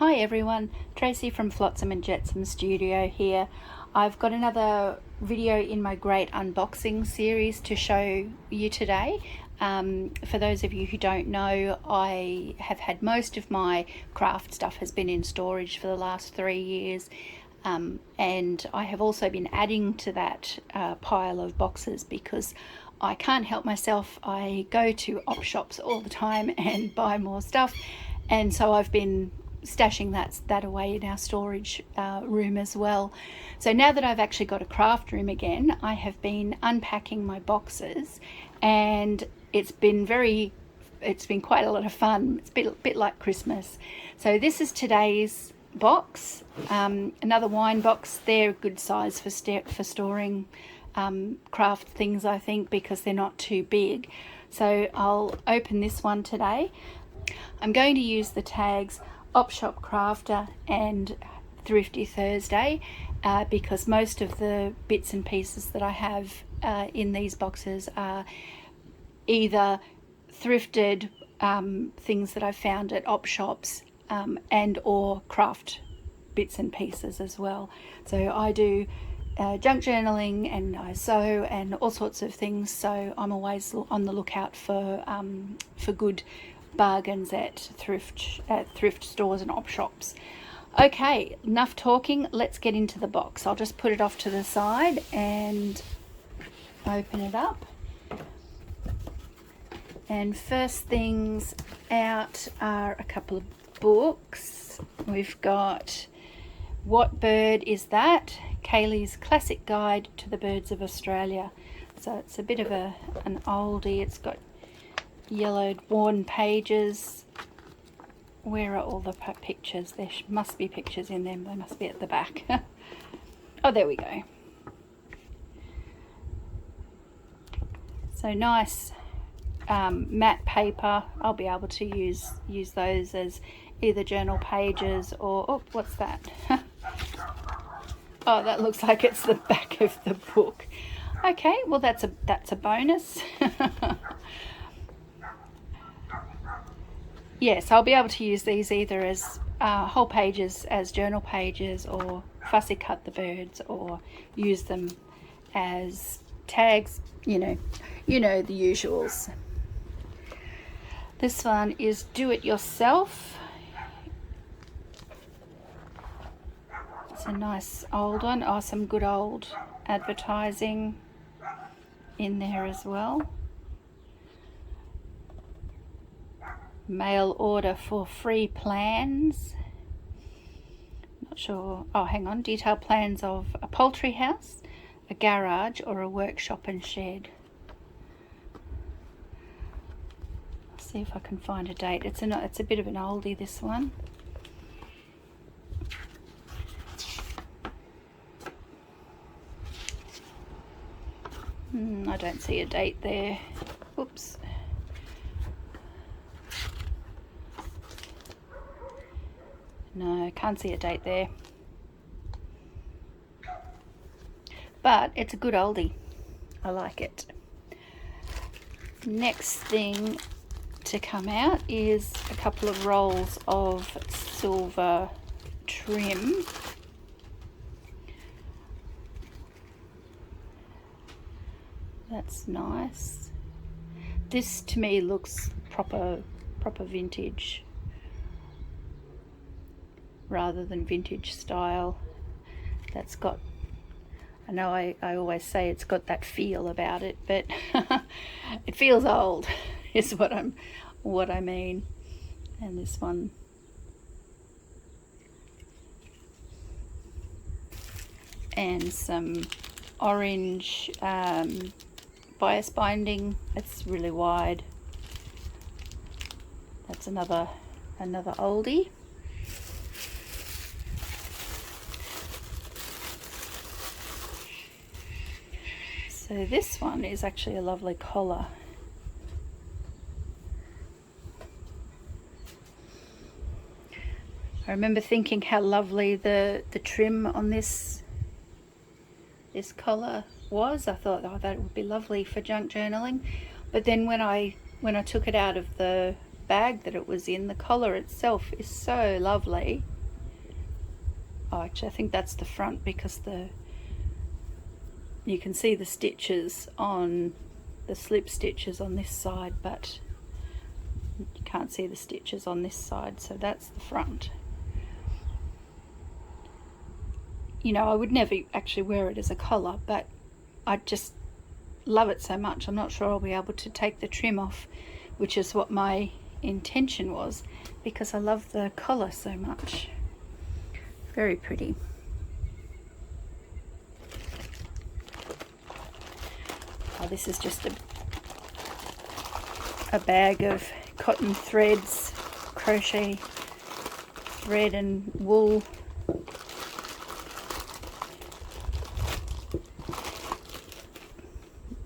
Hi everyone, Tracy from Flotsam and Jetsam Studio here. I've got another video in my great unboxing series to show you today. For those of you who don't know, I have had most of my craft stuff has been in storage for the last 3 years. And I have also been adding to that pile of boxes because I can't help myself. I go to op shops all the time and buy more stuff, and so I've been stashing that away in our storage room as well. So now that I've actually got a craft room again, I have been unpacking my boxes, and it's been quite a lot of fun. It's a bit like Christmas. So this is today's box, another wine box. They're a good size for storing craft things, I think, because they're not too big. So I'll open this one today. I'm going to use the tags Op Shop Crafter and Thrifty Thursday because most of the bits and pieces that I have in these boxes are either thrifted things that I've found at op shops and or craft bits and pieces as well. So I do junk journaling and I sew and all sorts of things, so I'm always on the lookout for good bargains at thrift stores and op shops. Okay, enough talking, let's get into the box. I'll just put it off to the side and open it up. And first things out are a couple of books. We've got What Bird Is That? Kaylee's Classic Guide to the Birds of Australia. So it's a bit of an oldie. It's got yellowed worn pages. Where are all the pictures? There must be pictures in them. They must be at the back. Oh, there we go. So nice matte paper. I'll be able to use those as either journal pages or, oh, what's that? Oh, that looks like it's the back of the book. Okay, well that's a bonus. Yes, I'll be able to use these either as whole pages as journal pages, or fussy cut the birds, or use them as tags, you know the usuals. This one is Do It Yourself. It's a nice old one. Oh, some good old advertising in there as well. Mail order for free plans. Not sure. Oh, hang on. Detailed plans of a poultry house, a garage, or a workshop and shed. Let's see if I can find a date. It's a bit of an oldie, this one. I don't see a date there. Oops. No, can't see a date there. But it's a good oldie. I like it. Next thing to come out is a couple of rolls of silver trim. That's nice. This to me looks proper vintage rather than vintage style. That's got, I know I always say it's got that feel about it, but it feels old is what I mean. And this one, and some orange bias binding. It's really wide. That's another oldie. So this one is actually a lovely collar. I remember thinking how lovely the trim on this collar was. I thought, oh, that would be lovely for junk journaling. But then when I took it out of the bag that it was in. The collar itself is so lovely. Oh, actually, I think that's the front, because you can see the stitches on the slip stitches on this side, but you can't see the stitches on this side, so that's the front. You know, I would never actually wear it as a collar, but I just love it so much. I'm not sure I'll be able to take the trim off, which is what my intention was, because I love the collar so much. Very pretty. Oh, this is just a bag of cotton threads, crochet thread and wool.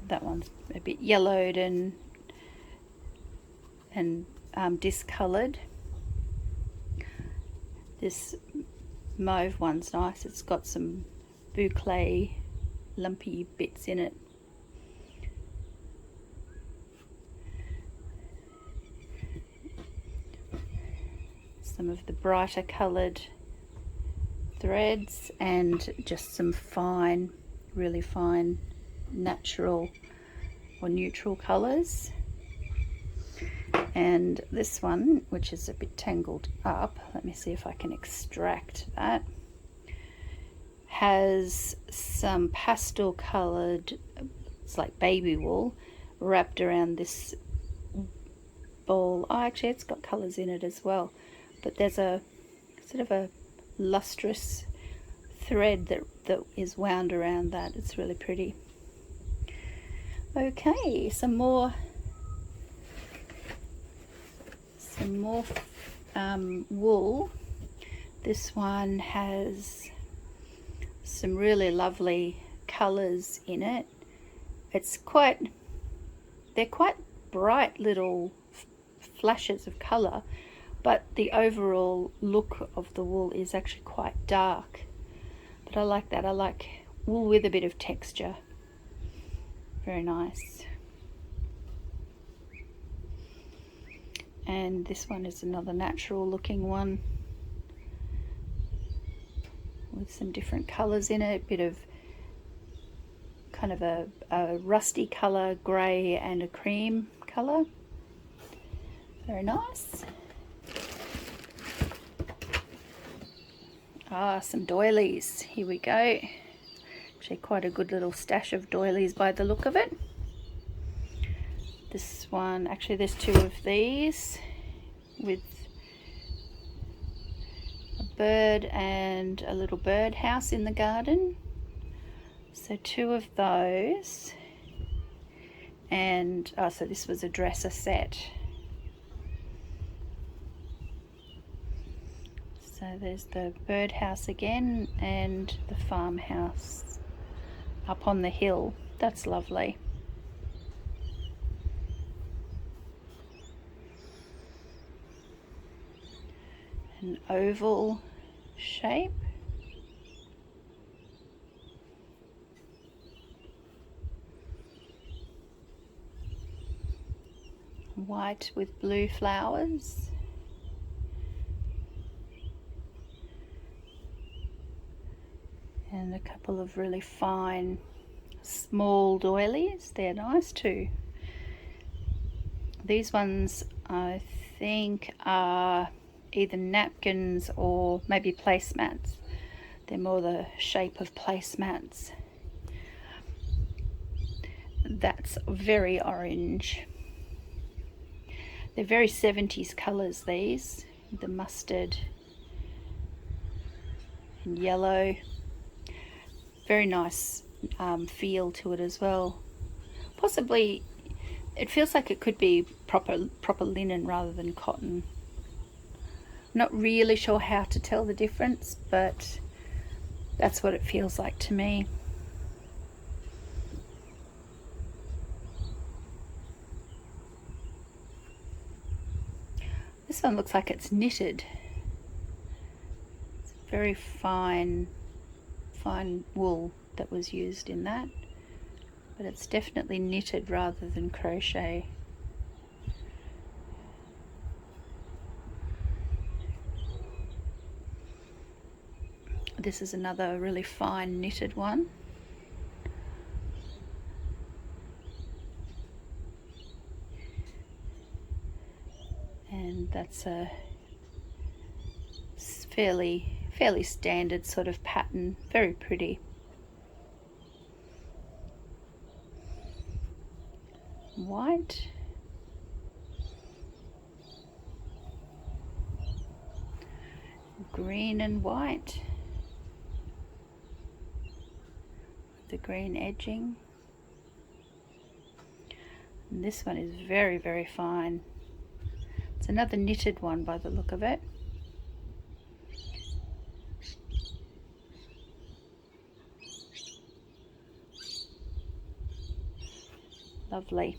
That one's a bit yellowed and discoloured. This mauve one's nice. It's got some boucle lumpy bits in it. Some of the brighter coloured threads and just some fine, really fine natural or neutral colours. And this one, which is a bit tangled up, let me see if I can extract that, has some pastel coloured, it's like baby wool, wrapped around this ball. Oh, actually it's got colours in it as well, but there's a sort of a lustrous thread that is wound around that. It's really pretty. Okay, some more wool. This one has some really lovely colours in it. They're quite bright little flashes of colour, but the overall look of the wool is actually quite dark. But I like that. I like wool with a bit of texture. Very nice. And this one is another natural looking one with some different colours in it, a bit of kind of a rusty colour, grey, and a cream colour. Very nice. Ah, some doilies. Here we go. Actually quite a good little stash of doilies by the look of it. This one, actually there's two of these with a bird and a little bird house in the garden. So two of those. And oh, so this was a dresser set. So there's the birdhouse again and the farmhouse up on the hill. That's lovely. An oval shape. White with blue flowers. And a couple of really fine small doilies. They're nice too. These ones I think are either napkins or maybe placemats. They're more the shape of placemats. That's very orange. They're very 70s colours, these. The mustard and yellow. Very nice feel to it as well. Possibly, it feels like it could be proper linen rather than cotton. Not really sure how to tell the difference, but that's what it feels like to me. This one looks like it's knitted. It's very fine wool that was used in that, but it's definitely knitted rather than crochet. This is another really fine knitted one. And that's a fairly standard sort of pattern, very pretty. White. Green and white. The green edging. And this one is very, very fine. It's another knitted one by the look of it. Lovely.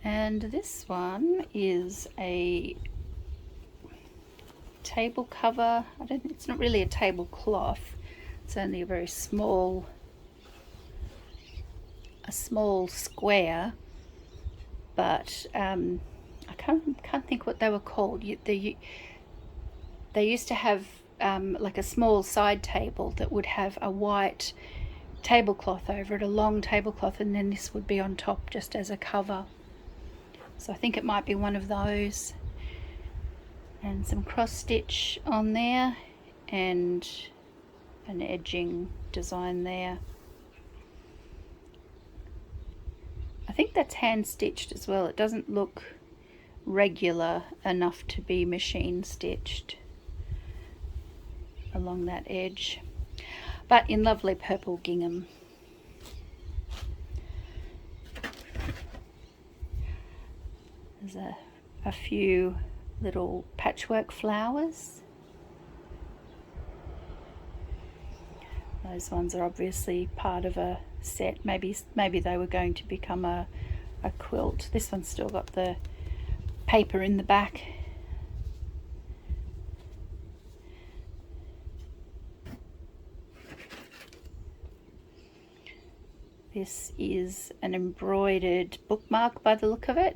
And this one is a table cover. It's not really a tablecloth. It's only a very small square, but I can't think what they were called. They used to have like a small side table that would have a white tablecloth over it, a long tablecloth, and then this would be on top just as a cover. So I think it might be one of those. And some cross stitch on there and an edging design there. I think that's hand stitched as well. It doesn't look regular enough to be machine stitched along that edge, but in lovely purple gingham. There's a few little patchwork flowers. Those ones are obviously part of a set. Maybe they were going to become a quilt. This one's still got the paper in the back. This is an embroidered bookmark by the look of it.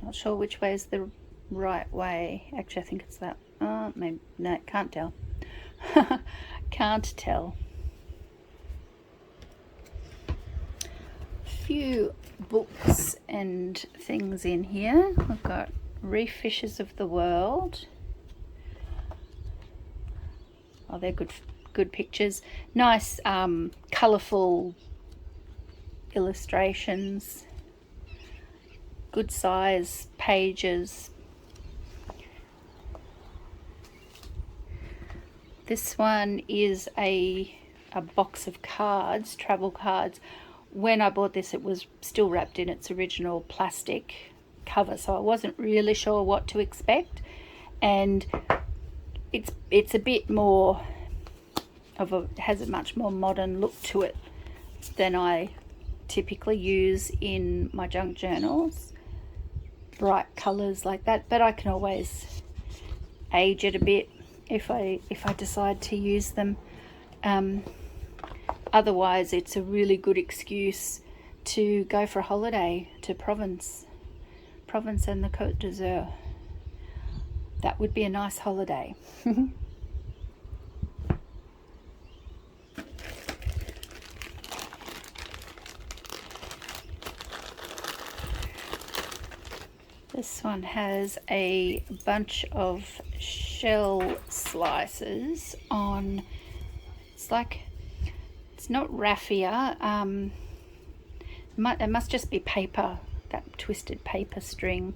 Not sure which way is the right way. Actually, I think it's that. Oh, maybe, no, can't tell. Can't tell. A few books and things in here. We've got Reef Fishes of the World. Oh, they're good pictures. Nice, colourful illustrations. Good size pages. This one is a box of cards, travel cards. When I bought this, it was still wrapped in its original plastic cover, so I wasn't really sure what to expect. And it's a bit more of a, has a much more modern look to it than I typically use in my junk journals. Bright colours like that, but I can always age it a bit if I decide to use them. Otherwise, it's a really good excuse to go for a holiday to Provence and the Côte d'Azur. That would be a nice holiday. This one has a bunch of shell slices on, it's not raffia, it must just be paper, that twisted paper string.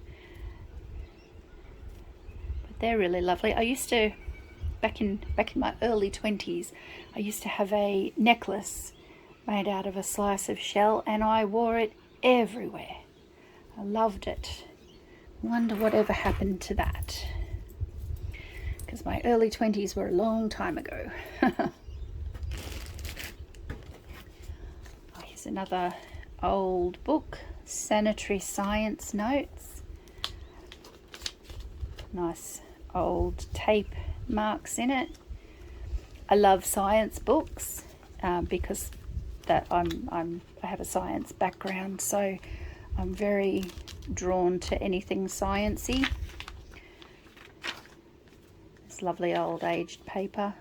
But they're really lovely. I used to, back in my early 20s, I used to have a necklace made out of a slice of shell, and I wore it everywhere. I loved it. Wonder whatever happened to that, because my early 20s were a long time ago. Oh, here's another old book, Sanitary Science Notes. Nice old tape marks in it. I love science books because that I have a science background, so I'm very drawn to anything sciencey. It's lovely old aged paper.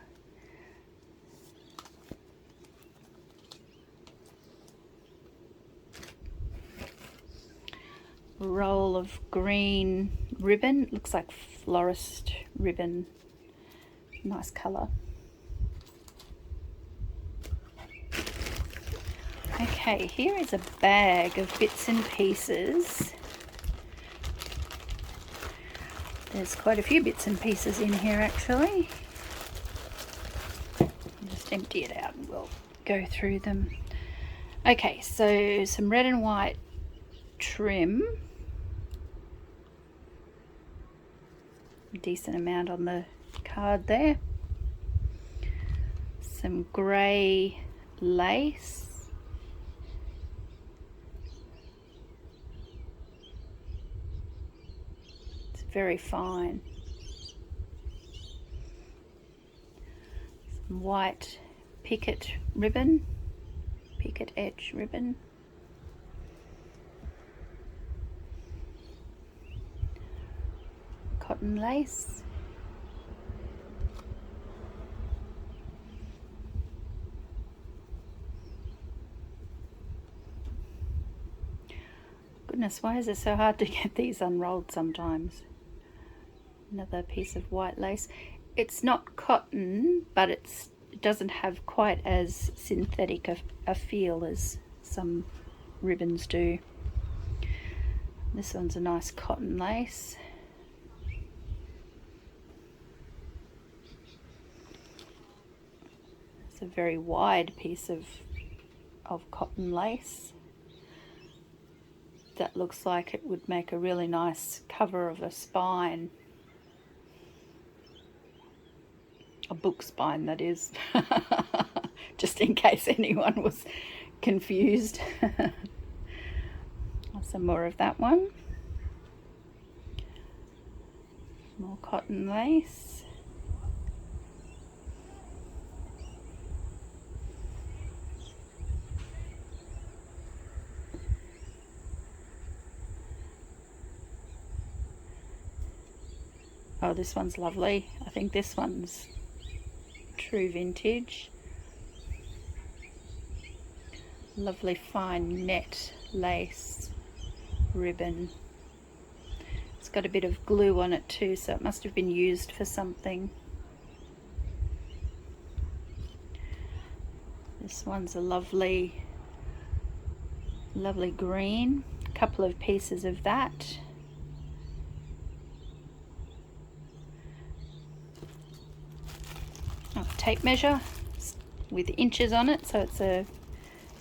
Roll of green ribbon. Looks like florist ribbon. Nice colour. Okay, here is a bag of bits and pieces. There's quite a few bits and pieces in here actually. I'll just empty it out and we'll go through them. Okay, so some red and white trim. Decent amount on the card there. Some grey lace. It's very fine. Some white picket ribbon, picket edge ribbon. Cotton lace. Goodness, why is it so hard to get these unrolled sometimes? Another piece of white lace. It's not cotton, but it doesn't have quite as synthetic a feel as some ribbons do. This one's a nice cotton lace. It's a very wide piece of cotton lace that looks like it would make a really nice cover of a spine. A book spine, that is. Just in case anyone was confused. Some more of that one. More cotton lace. Oh, this one's lovely. I think this one's true vintage. Lovely fine net lace ribbon. It's got a bit of glue on it too, so it must have been used for something. This one's a lovely green. A couple of pieces of that. Tape measure with inches on it, so it's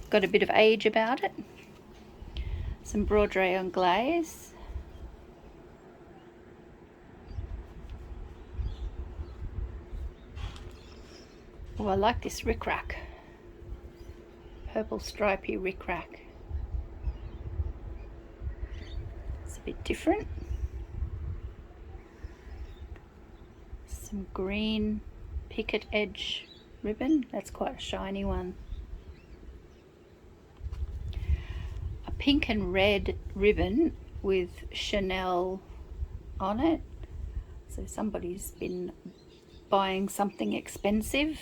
got a bit of age about it. Some broderie on glaze. Oh, I like this rickrack. Purple stripy rickrack. It's a bit different. Some green picket edge ribbon. That's quite a shiny one. A pink and red ribbon with Chanel on it. So somebody's been buying something expensive.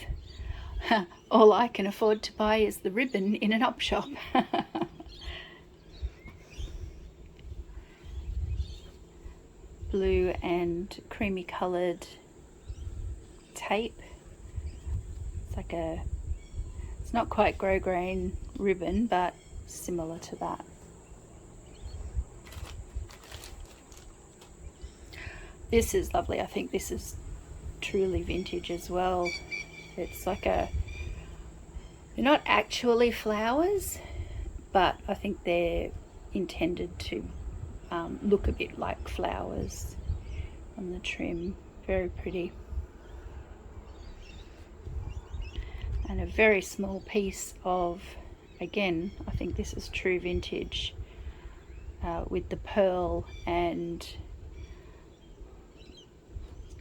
All I can afford to buy is the ribbon in an op shop. Blue and creamy coloured tape. It's like it's not quite grosgrain ribbon, but similar to that. This is lovely. I think this is truly vintage as well. It's like they're not actually flowers, but I think they're intended to look a bit like flowers on the trim. Very pretty. And a very small piece of, again, I think this is true vintage, with the pearl and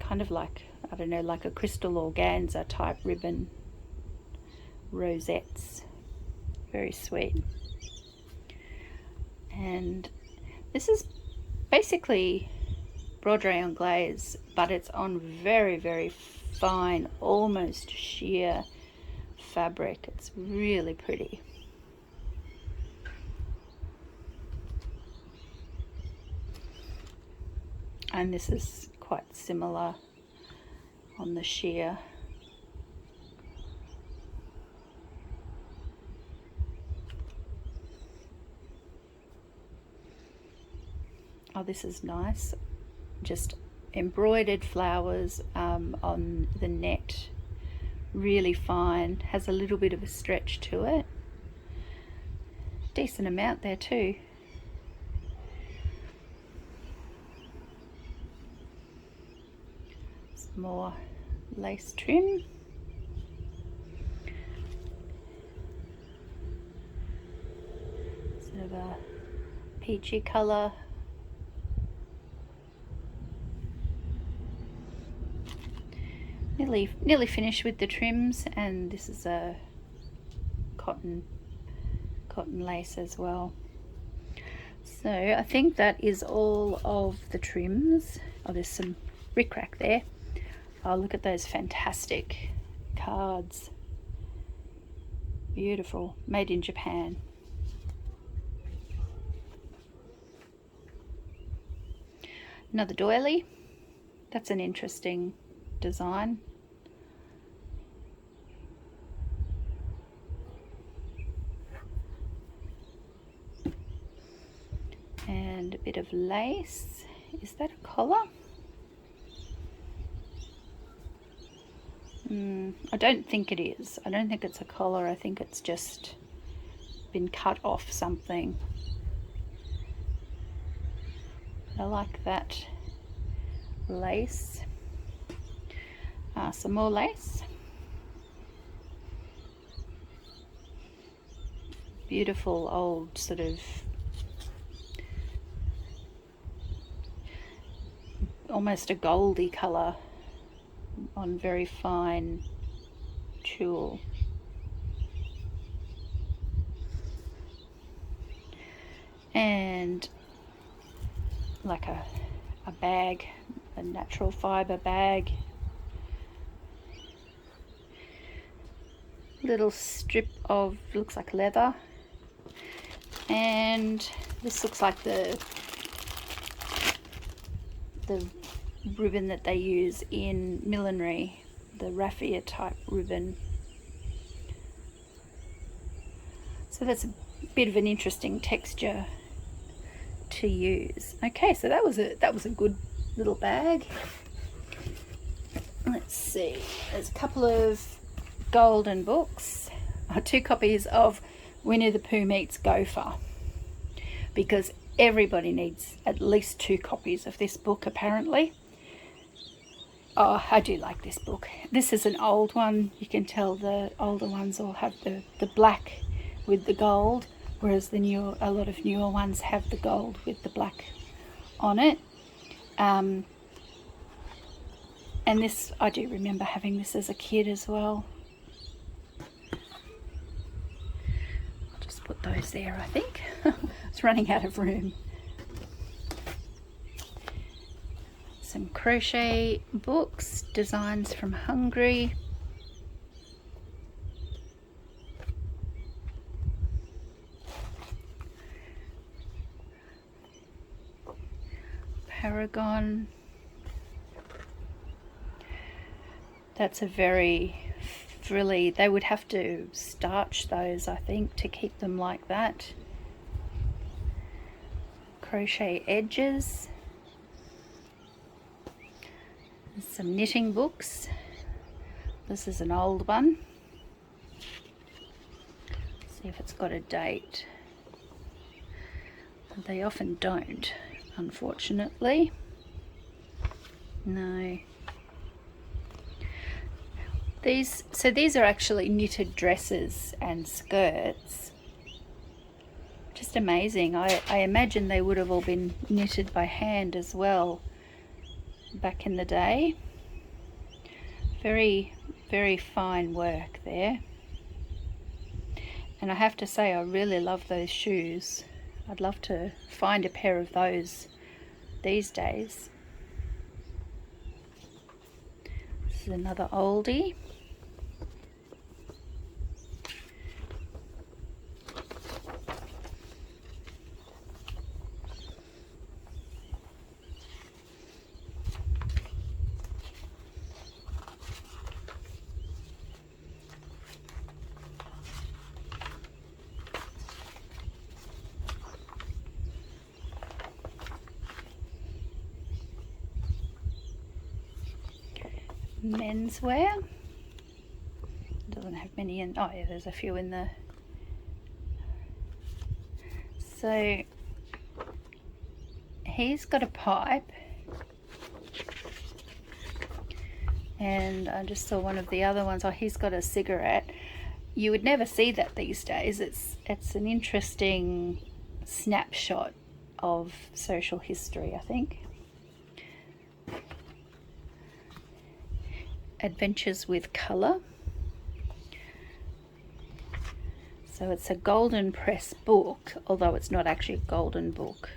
kind of like, I don't know, like a crystal organza type ribbon, rosettes. Very sweet. And this is basically broad rayon glaze, but it's on very, very fine, almost sheer fabric. It's really pretty. And this is quite similar on the sheer. Oh, this is nice. Just embroidered flowers on the net. Really fine. Has a little bit of a stretch to it. Decent amount there too. Some more lace trim. Sort of a peachy colour. Nearly finished with the trims, and this is a cotton lace as well. So I think that is all of the trims. Oh, there's some rickrack there. Oh, look at those fantastic cards. Beautiful, made in Japan. Another doily. That's an interesting design. And a bit of lace. Is that a collar? I don't think it is. I don't think it's a collar. I think it's just been cut off something. I like that lace. Some more lace. Beautiful old sort of almost a goldy colour on very fine tulle. And like a bag, a natural fibre bag. Little strip of, looks like leather. And this looks like the ribbon that they use in millinery, the raffia type ribbon. So that's a bit of an interesting texture to use. Okay, so that was a good little bag. Let's see, there's a couple of golden books. 2 copies of Winnie the Pooh Meets Gopher, because everybody needs at least 2 copies of this book apparently. Oh, I do like this book. This is an old one. You can tell the older ones all have the black with the gold, whereas a lot of newer ones have the gold with the black on it. And this, I do remember having this as a kid as well. I'll just put those there, I think. It's running out of room. Some crochet books, designs from Hungary. Paragon. That's a very frilly, they would have to starch those, I think, to keep them like that. Crochet edges. Some knitting books. This is an old one. See if it's got a date. They often don't, unfortunately. No. These are actually knitted dresses and skirts. Just amazing. I imagine they would have all been knitted by hand as well back in the day. Very, very fine work there. And I have to say, I really love those shoes. I'd love to find a pair of those these days. This is another oldie. Menswear. Doesn't have many in. Oh yeah, there's a few in there. So he's got a pipe, and I just saw one of the other ones. Oh, he's got a cigarette. You would never see that these days. It's an interesting snapshot of social history, I think. Adventures with Colour. So it's a golden press book, although it's not actually a golden book.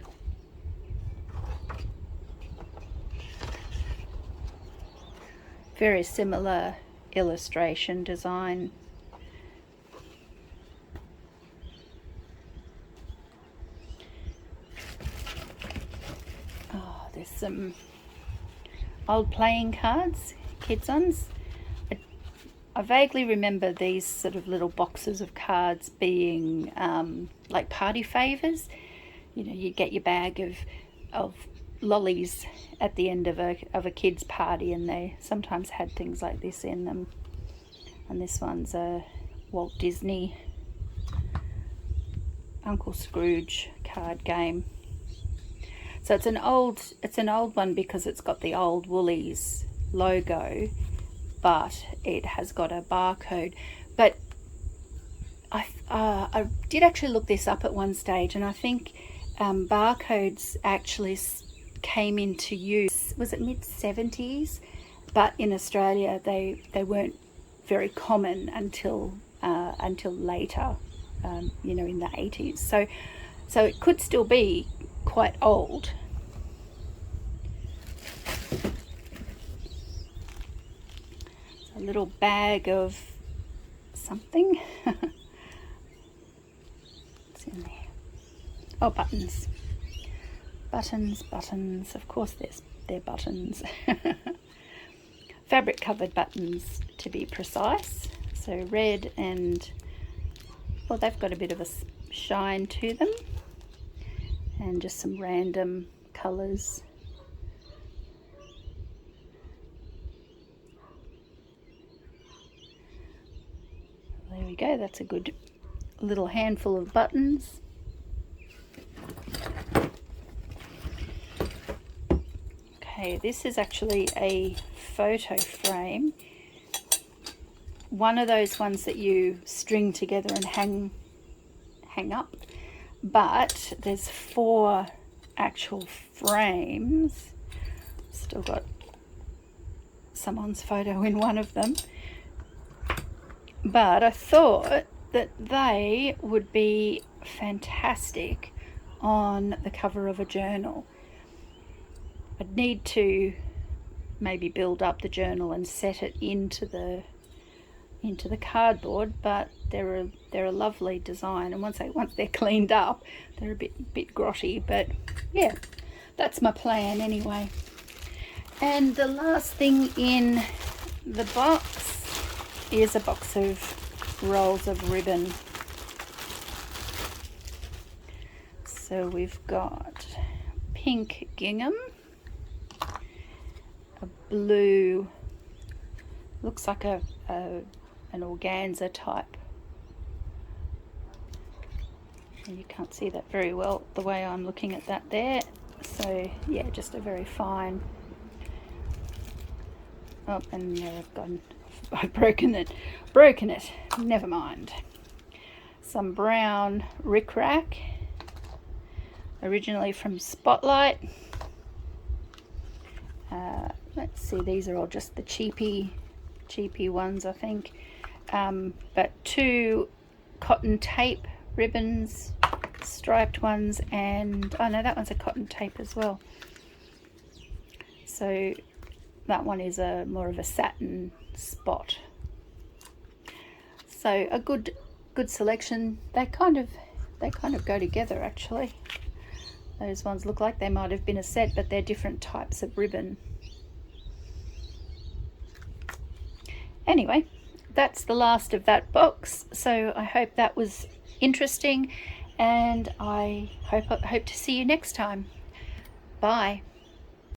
Very similar illustration design. Oh, there's some old playing cards. Kids ones. I vaguely remember these sort of little boxes of cards being like party favors. You know, you get your bag of lollies at the end of a kid's party, and they sometimes had things like this in them. And this one's a Walt Disney Uncle Scrooge card game. So it's an old one because it's got the old Woolies logo, but it has got a barcode. But I did actually look this up at one stage, and I think barcodes actually came into use, was it mid-70s? But in Australia they weren't very common until later, you know, in the 80s. So it could still be quite old. A little bag of something. What's in there? Oh, buttons. Buttons. Of course, they're buttons. Fabric covered buttons, to be precise. So red and, well, they've got a bit of a shine to them, and just some random colours. There we go, that's a good little handful of buttons. Okay, this is actually a photo frame. One of those ones that you string together and hang up. But there's 4 actual frames. Still got someone's photo in one of them. But I thought that they would be fantastic on the cover of a journal. I'd need to maybe build up the journal and set it into the cardboard, but they're a lovely design, and once they're cleaned up, they're a bit grotty. But yeah, that's my plan anyway. And the last thing in the box is a box of rolls of ribbon. So we've got pink gingham, a blue, looks like an organza type. And you can't see that very well the way I'm looking at that there. So yeah, just a very fine. Oh, and yeah, I've broken it. Never mind. Some brown rickrack, originally from Spotlight. Let's see, these are all just the cheapy ones, I think. But 2 cotton tape ribbons, striped ones, and oh no, that one's a cotton tape as well. So that one is a more of a satin spot. So a good selection. They kind of go together actually. Those ones look like they might have been a set, but they're different types of ribbon. Anyway, that's the last of that box. So I hope that was interesting, and I hope to see you next time. Bye.